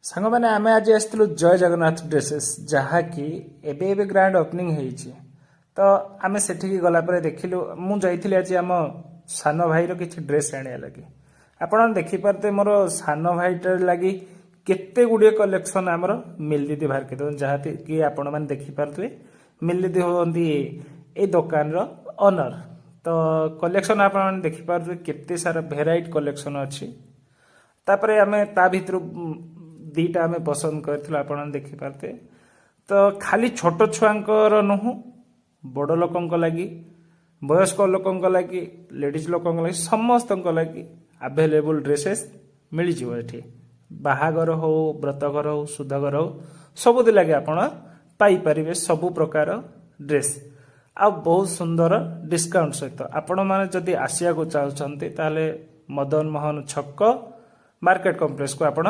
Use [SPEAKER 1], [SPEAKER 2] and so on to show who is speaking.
[SPEAKER 1] सांग मैंने आम आज आसलु जय जगन्नाथ ड्रेसेस जहाँकि एबे ग्रांड ओपनिंग होती तो आम से गलापर देखिलु मुझे आज आम सान भाई किसी ड्रेस आने लगे आपण देखिपारे मोर सान भाईटार लगी केते गुड़े कलेक्शन आमर मिल दीदी बाहर कर जहाँ कि आपण मैंने देखिपारे मिल दीदी होती ये दुकान ओनर तो कलेक्शन आप देखिपारे केते सारा भेराइट कलेक्शन अच्छी तापर आम ता भितर दीटा आम पसंद कर देखिपारे तो खाली छोट छुआंकर नुह बड़ लोक लगी वयस्क लोक लगी लेडीज लोक लगी समस्त लगी आभेलेबुल ड्रेसेस मिल जाए बाहागर हो व्रतघर हो शुद्धघर हो सबुद लगे आपण पाइपर सबु प्रकार ड्रेस आ बहुत सुंदर डिस्काउंट सहित आपण मैंने जदि आसिया को चाहते ताले मदन मोहन छक मार्केट कॉम्प्लेक्स को आपण